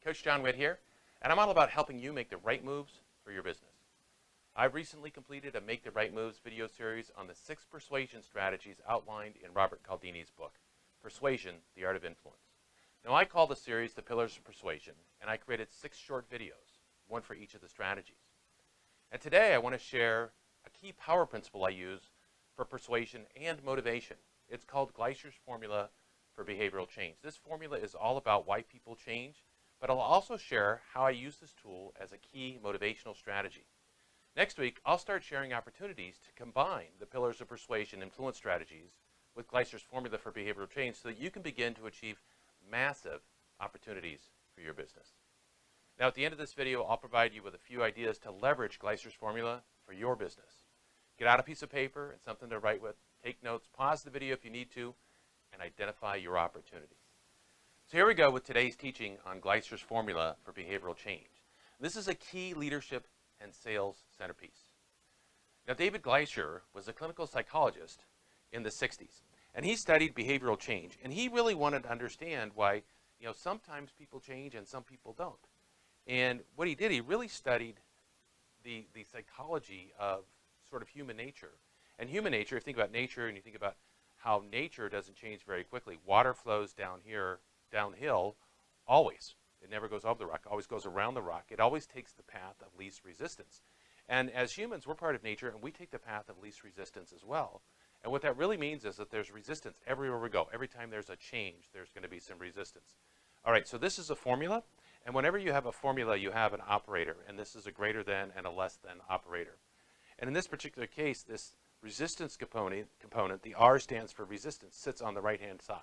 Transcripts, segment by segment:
Coach John Witt here, and I'm all about helping you make the right moves for your business. I've recently completed a Make the Right Moves video series on the 6 persuasion strategies outlined in Robert Cialdini's book, Persuasion, the Art of Influence. Now, I call the series The Pillars of Persuasion, and I created 6 short videos, one for each of the strategies. And today I want to share a key power principle I use for persuasion and motivation. It's called Gleicher's formula for behavioral change. This formula is all about why people change, but I'll also share how I use this tool as a key motivational strategy. Next week, I'll start sharing opportunities to combine the pillars of persuasion influence strategies with Gleicher's formula for behavioral change so that you can begin to achieve massive opportunities for your business. Now, at the end of this video, I'll provide you with a few ideas to leverage Gleicher's formula for your business. Get out a piece of paper and something to write with, take notes, pause the video if you need to, and identify your opportunity. So here we go with today's teaching on Gleicher's formula for behavioral change. This is a key leadership and sales centerpiece. Now, David Gleicher was a clinical psychologist in the 60s, and he studied behavioral change, and he really wanted to understand why, sometimes people change and some people don't. And what he did, he really studied the psychology of sort of human nature. And human nature, if you think about nature and you think about how nature doesn't change very quickly, water flows downhill always. It never goes over the rock, always goes around the rock. It always takes the path of least resistance. And as humans, we're part of nature, and we take the path of least resistance as well. And what that really means is that there's resistance everywhere we go. Every time there's a change, there's going to be some resistance. All right, so this is a formula. And whenever you have a formula, you have an operator. And this is a greater than and a less than operator. And in this particular case, this resistance component, the R stands for resistance, sits on the right-hand side.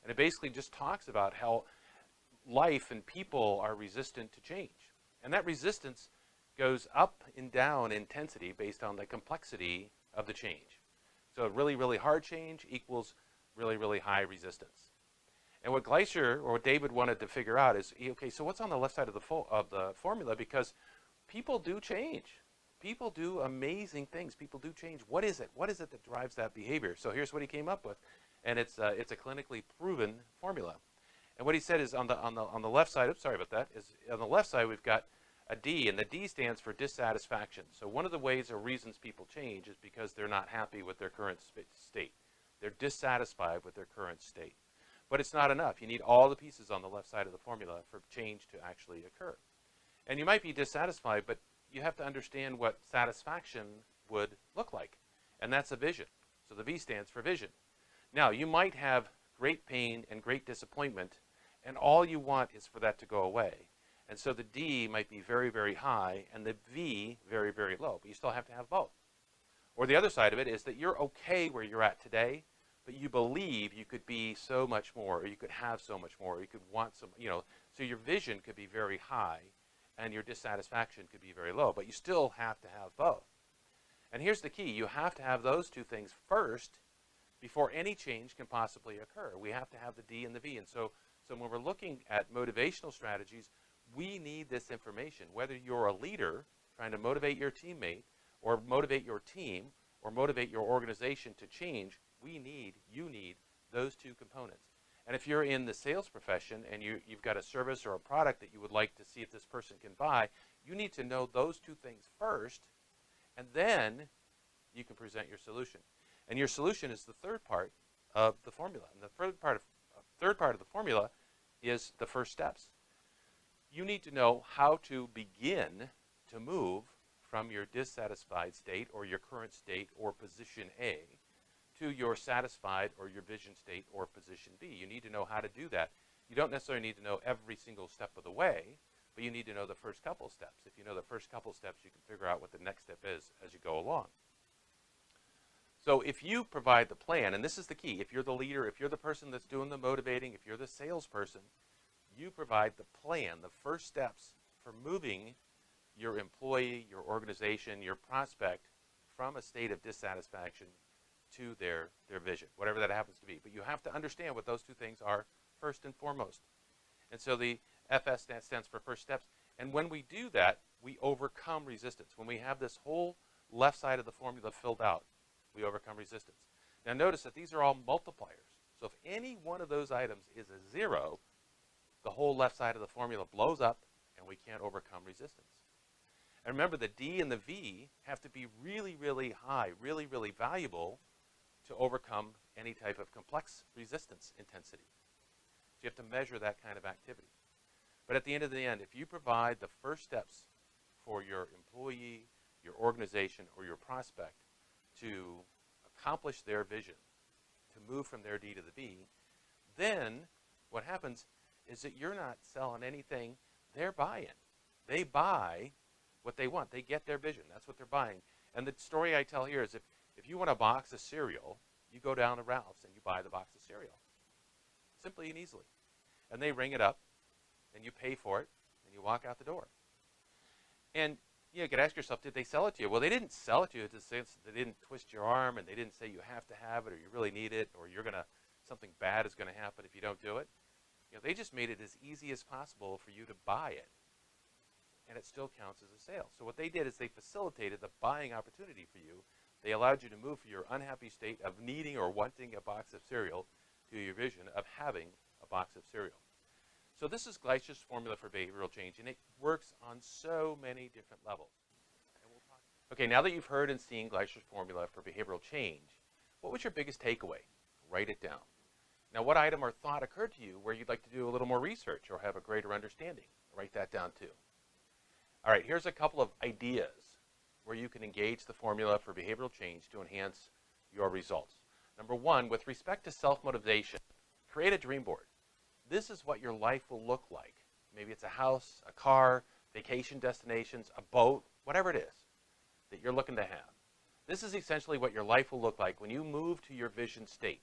And it basically just talks about how life and people are resistant to change. And that resistance goes up and down in intensity based on the complexity of the change. So really, really hard change equals really, really high resistance. And what Gleicher, or what David wanted to figure out is, okay, so what's on the left side of the formula? Because people do change. People do amazing things. People do change. What is it? What is it that drives that behavior? So here's what he came up with. And it's a clinically proven formula. And what he said is on the left side, oops, sorry about that, is on the left side we've got a D, and the D stands for dissatisfaction. So one of the ways or reasons people change is because they're not happy with their current state. They're dissatisfied with their current state. But it's not enough. You need all the pieces on the left side of the formula for change to actually occur. And you might be dissatisfied, but you have to understand what satisfaction would look like. And that's a vision. So the V stands for vision. Now, you might have great pain and great disappointment, and all you want is for that to go away. And so the D might be very, very high, and the V very, very low. But you still have to have both. Or the other side of it is that you're okay where you're at today, but you believe you could be so much more, or you could have so much more, or you could want some, so your vision could be very high, and your dissatisfaction could be very low. But you still have to have both. And here's the key. You have to have those two things first before any change can possibly occur. We have to have the D and the V. And so when we're looking at motivational strategies, we need this information. Whether you're a leader trying to motivate your teammate or motivate your team or motivate your organization to change, you need those two components. And if you're in the sales profession and you've got a service or a product that you would like to see if this person can buy, you need to know those two things first, and then you can present your solution. And your solution is the third part of the formula. And the third part of the formula is the first steps. You need to know how to begin to move from your dissatisfied state or your current state or position A to your satisfied or your vision state or position B. You need to know how to do that. You don't necessarily need to know every single step of the way, but you need to know the first couple steps. If you know the first couple steps, you can figure out what the next step is as you go along. So if you provide the plan, and this is the key, if you're the leader, if you're the person that's doing the motivating, if you're the salesperson, you provide the plan, the first steps for moving your employee, your organization, your prospect from a state of dissatisfaction to their vision, whatever that happens to be. But you have to understand what those two things are first and foremost. And so the FS stands for first steps. And when we do that, we overcome resistance. When we have this whole left side of the formula filled out, we overcome resistance. Now notice that these are all multipliers. So if any one of those items is a 0, the whole left side of the formula blows up and we can't overcome resistance. And remember, the D and the V have to be really, really high, really, really valuable to overcome any type of complex resistance intensity. So you have to measure that kind of activity. But at the end of the end, if you provide the first steps for your employee, your organization, or your prospect to accomplish their vision, to move from their D to the V, then what happens is that you're not selling anything, they're buying. They buy what they want. They get their vision. That's what they're buying. And the story I tell here is if you want a box of cereal, you go down to Ralph's and you buy the box of cereal. Simply and easily. And they ring it up, and you pay for it, and you walk out the door. And you could ask yourself, did they sell it to you? Well, they didn't sell it to you in the sense that they didn't twist your arm, and they didn't say you have to have it, or you really need it, or something bad is going to happen if you don't do it. They just made it as easy as possible for you to buy it, and it still counts as a sale. So what they did is they facilitated the buying opportunity for you. They allowed you to move from your unhappy state of needing or wanting a box of cereal to your vision of having a box of cereal. So this is Gleicher's formula for behavioral change, and it works on so many different levels. Okay, now that you've heard and seen Gleicher's formula for behavioral change, what was your biggest takeaway? Write it down. Now, what item or thought occurred to you where you'd like to do a little more research or have a greater understanding? Write that down too. All right, here's a couple of ideas where you can engage the formula for behavioral change to enhance your results. Number one, with respect to self-motivation, create a dream board. This is what your life will look like. Maybe it's a house, a car, vacation destinations, a boat, whatever it is that you're looking to have. This is essentially what your life will look like when you move to your vision state.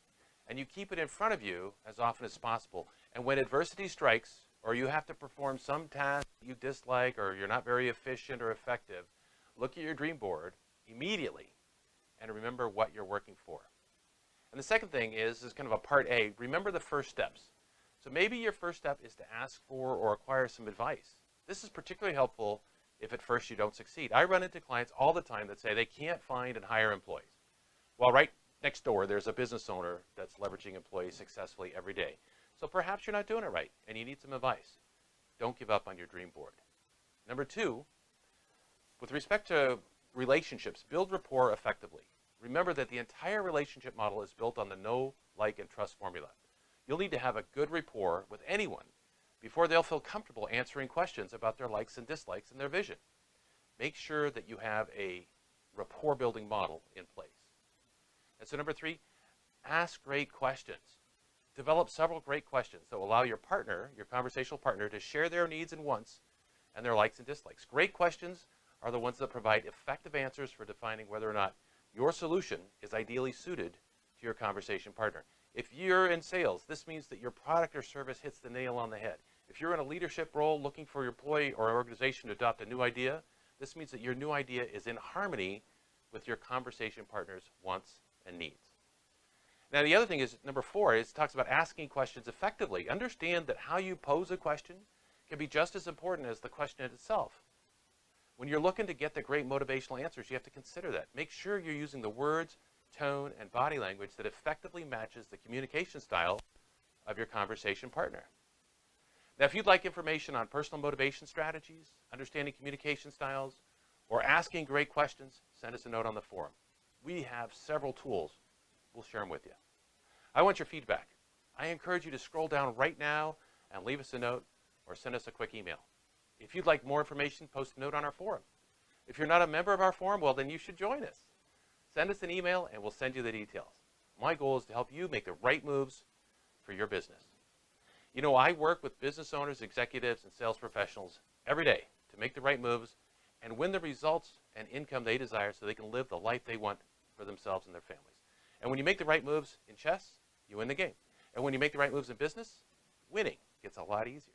And you keep it in front of you as often as possible. And when adversity strikes, or you have to perform some task you dislike, or you're not very efficient or effective, look at your dream board immediately and remember what you're working for. And the second thing is kind of a part A, remember the first steps. So maybe your first step is to ask for or acquire some advice. This is particularly helpful if at first you don't succeed. I run into clients all the time that say they can't find and hire employees. Well, right next door, there's a business owner that's leveraging employees successfully every day. So perhaps you're not doing it right and you need some advice. Don't give up on your dream board. Number two, with respect to relationships, build rapport effectively. Remember that the entire relationship model is built on the know, like, and trust formula. You'll need to have a good rapport with anyone before they'll feel comfortable answering questions about their likes and dislikes and their vision. Make sure that you have a rapport building model in place. And so number three, ask great questions. Develop several great questions that will allow your partner, your conversational partner, to share their needs and wants and their likes and dislikes. Great questions are the ones that provide effective answers for defining whether or not your solution is ideally suited to your conversation partner. If you're in sales, this means that your product or service hits the nail on the head. If you're in a leadership role looking for your employee or organization to adopt a new idea, this means that your new idea is in harmony with your conversation partner's wants and needs. Now, the other thing is, number four, it talks about asking questions effectively. Understand that how you pose a question can be just as important as the question itself. When you're looking to get the great motivational answers, you have to consider that. Make sure you're using the words, tone, and body language that effectively matches the communication style of your conversation partner. Now, if you'd like information on personal motivation strategies, understanding communication styles, or asking great questions, send us a note on the forum. We have several tools. We'll share them with you. I want your feedback. I encourage you to scroll down right now and leave us a note or send us a quick email. If you'd like more information, post a note on our forum. If you're not a member of our forum, well, then you should join us. Send us an email and we'll send you the details. My goal is to help you make the right moves for your business. You know, I work with business owners, executives, and sales professionals every day to make the right moves and win the results and income they desire so they can live the life they want for themselves and their families. And when you make the right moves in chess, you win the game. And when you make the right moves in business, winning gets a lot easier.